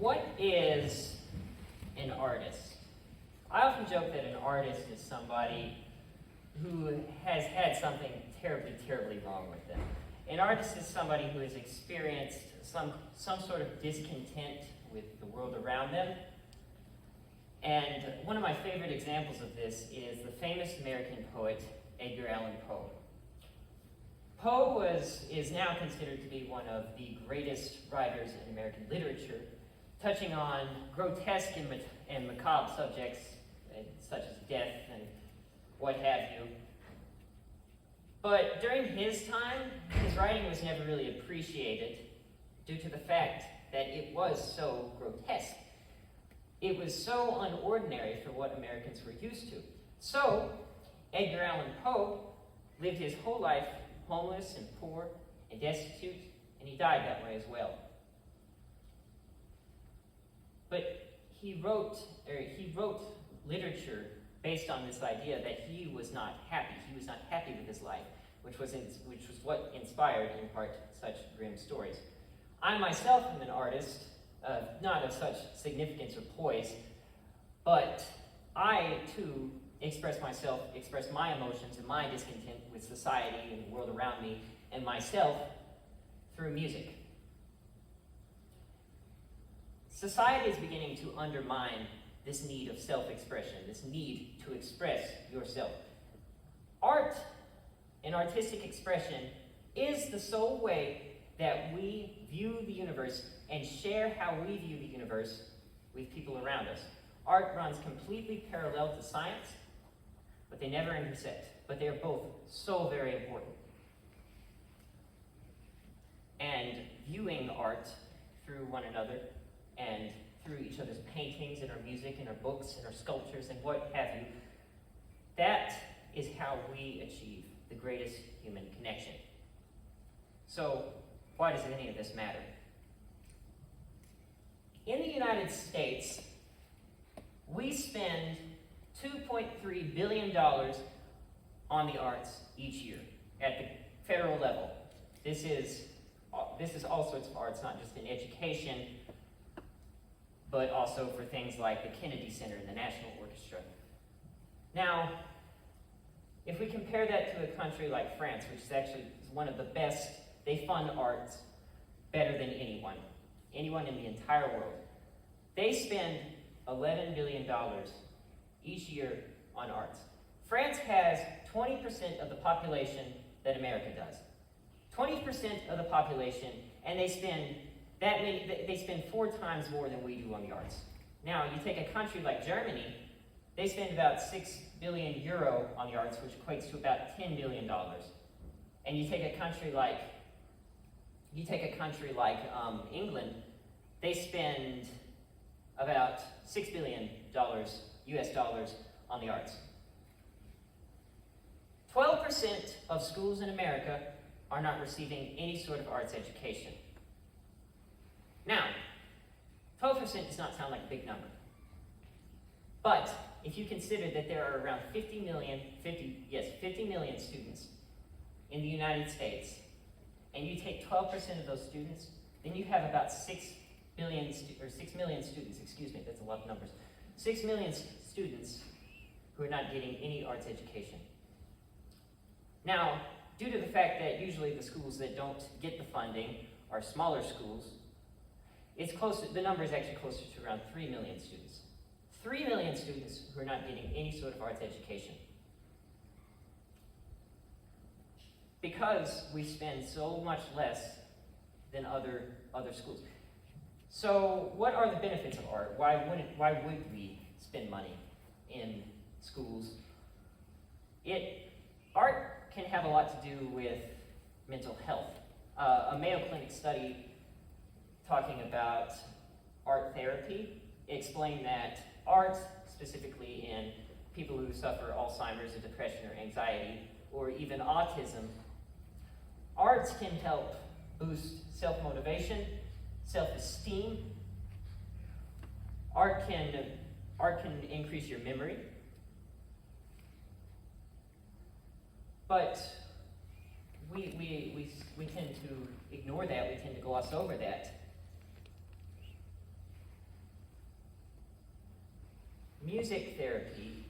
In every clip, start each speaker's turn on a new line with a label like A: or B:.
A: What is an artist? I often joke that an artist is somebody who has had something terribly, terribly wrong with them. An artist is somebody who has experienced some sort of discontent with the world around them. And one of my favorite examples of this is the famous American poet, Edgar Allan Poe. Poe is now considered to be one of the greatest writers in American literature, touching on grotesque and macabre subjects such as death and what have you. But during his time, his writing was never really appreciated due to the fact that it was so grotesque. It was so unordinary for what Americans were used to. So, Edgar Allan Poe lived his whole life homeless and poor and destitute, and he died that way as well. But he wrote literature based on this idea that he was not happy. He was not happy with his life, which was what inspired, in part, such grim stories. I myself am an artist, not of such significance or poise, but I, too, express my emotions and my discontent with society and the world around me and myself through music. Society is beginning to undermine this need of self-expression, this need to express yourself. Art and artistic expression is the sole way that we view the universe and share how we view the universe with people around us. Art runs completely parallel to science, but they never intersect. But they are both so very important. And viewing art through one another and through each other's paintings and our music and our books and our sculptures and what have you, that is how we achieve the greatest human connection. So, why does any of this matter? In the United States, we spend $2.3 billion on the arts each year at the federal level. This is all sorts of arts, not just in education, but also for things like the Kennedy Center and the National Orchestra. Now, if we compare that to a country like France, which is actually one of the best, they fund arts better than anyone in the entire world. They spend $11 billion each year on arts. France has 20% of the population that America does. 20% of the population, and they spend 4 times more than we do on the arts. Now, you take a country like Germany, they spend about 6 billion euro on the arts, which equates to about $10 billion. And you take a country like England, they spend about $6 billion US dollars on the arts. 12% of schools in America are not receiving any sort of arts education. Now, 12% does not sound like a big number. But if you consider that there are around 50 million students in the United States, and you take 12% of those students, then you have about 6 million students, that's a lot of numbers. 6 million students who are not getting any arts education. Now, due to the fact that usually the schools that don't get the funding are smaller schools, the number is actually closer to around 3 million students. 3 million students who are not getting any sort of arts education. Because we spend so much less than other schools. So what are the benefits of art? Why would we spend money in schools? Art can have a lot to do with mental health. A Mayo Clinic study talking about art therapy explained that art, specifically in people who suffer Alzheimer's or depression or anxiety or even autism, arts can help boost self-motivation, self-esteem. Art can increase your memory. But we tend to ignore that, we tend to gloss over that. Music therapy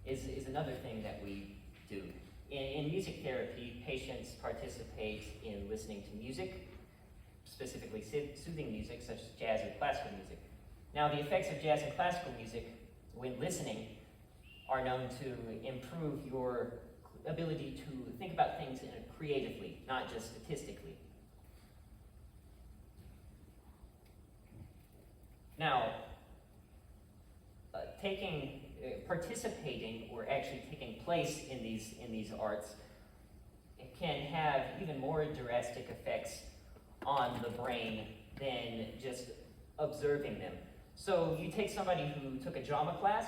A: is another thing that we do. In music therapy, patients participate in listening to music, specifically soothing music such as jazz or classical music. Now, the effects of jazz and classical music when listening are known to improve your ability to think about things creatively, not just statistically. Now, participating or actually taking place in these arts can have even more drastic effects on the brain than just observing them. So you take somebody who took a drama class.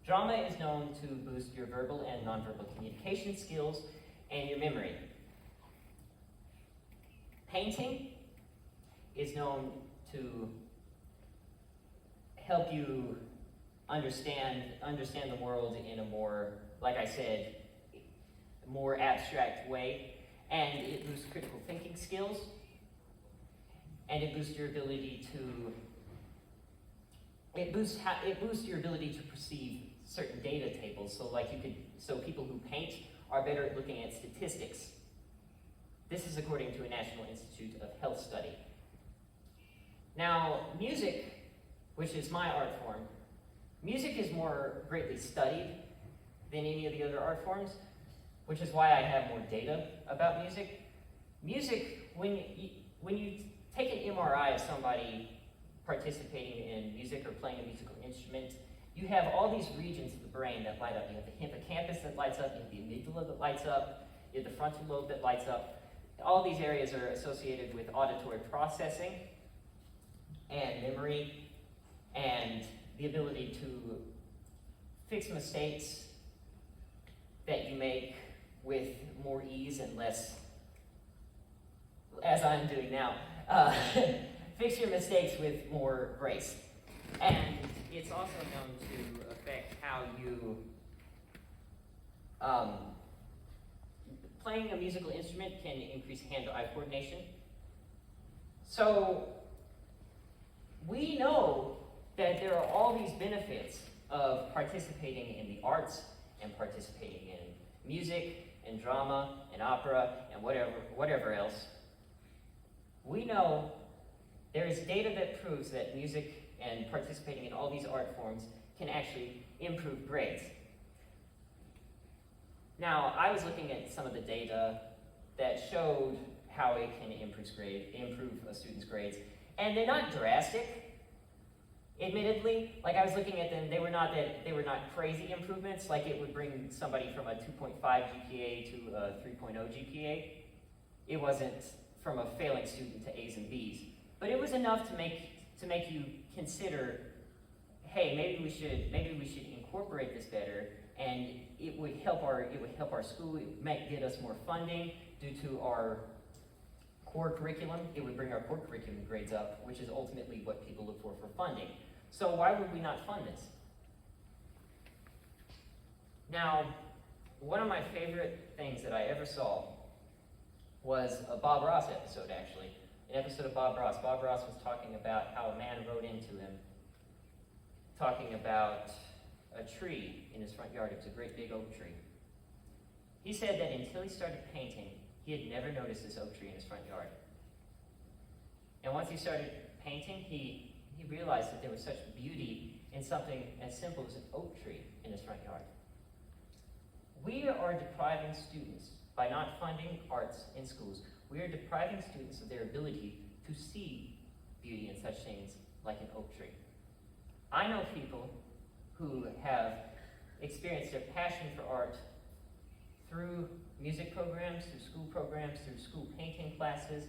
A: Drama is known to boost your verbal and nonverbal communication skills and your memory. Painting is known to help you understand the world in a more, like I said, more abstract way, and it boosts critical thinking skills, and it boosts your ability to your ability to perceive certain data tables. So people who paint are better at looking at statistics. This is according to a National Institute of Health study. Now, music, which is my art form, music is more greatly studied than any of the other art forms, which is why I have more data about music. Music, when you take an MRI of somebody participating in music or playing a musical instrument, you have all these regions of the brain that light up. You have the hippocampus that lights up, you have the amygdala that lights up, you have the frontal lobe that lights up. All these areas are associated with auditory processing and memory and the ability to fix mistakes that you make with more ease and less, as I'm doing now, fix your mistakes with more grace. And it's also known to affect how you, playing a musical instrument can increase hand-eye coordination. So we know that there are all these benefits of participating in the arts and participating in music and drama and opera and whatever else. We know there is data that proves that music and participating in all these art forms can actually improve grades. Now, I was looking at some of the data that showed how it can improve a student's grades, and they're not drastic, admittedly. Like, I was looking at them, they were not crazy improvements, like it would bring somebody from a 2.5 GPA to a 3.0 GPA. It wasn't from a failing student to A's and B's, but it was enough to make you consider, hey, maybe we should incorporate this better, and it would help our school. It might get us more funding due to our core curriculum. It would bring our core curriculum grades up, which is ultimately what people look for funding. So why would we not fund this? Now, one of my favorite things that I ever saw was a Bob Ross episode, actually. An episode of Bob Ross. Bob Ross was talking about how a man wrote into him, talking about a tree in his front yard. It was a great big oak tree. He said that until he started painting, he had never noticed this oak tree in his front yard. And once he started painting, he realized that there was such beauty in something as simple as an oak tree in his front yard. We are depriving students, by not funding arts in schools, we are depriving students of their ability to see beauty in such things like an oak tree. I know people who have experienced their passion for art through music programs, through school painting classes,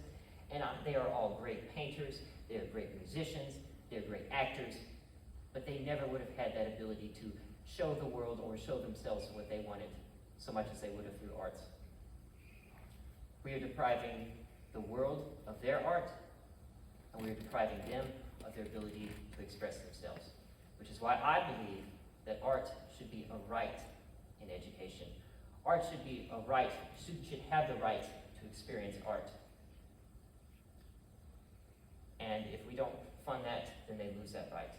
A: and they are all great painters, they're great musicians, they're great actors, but they never would have had that ability to show the world or show themselves what they wanted so much as they would have through arts. We are depriving the world of their art, and we are depriving them of their ability to express themselves, which is why I believe that art should be a right in education. Art should be a right. Students should have the right to experience art. And if we don't fund that, then they lose that right.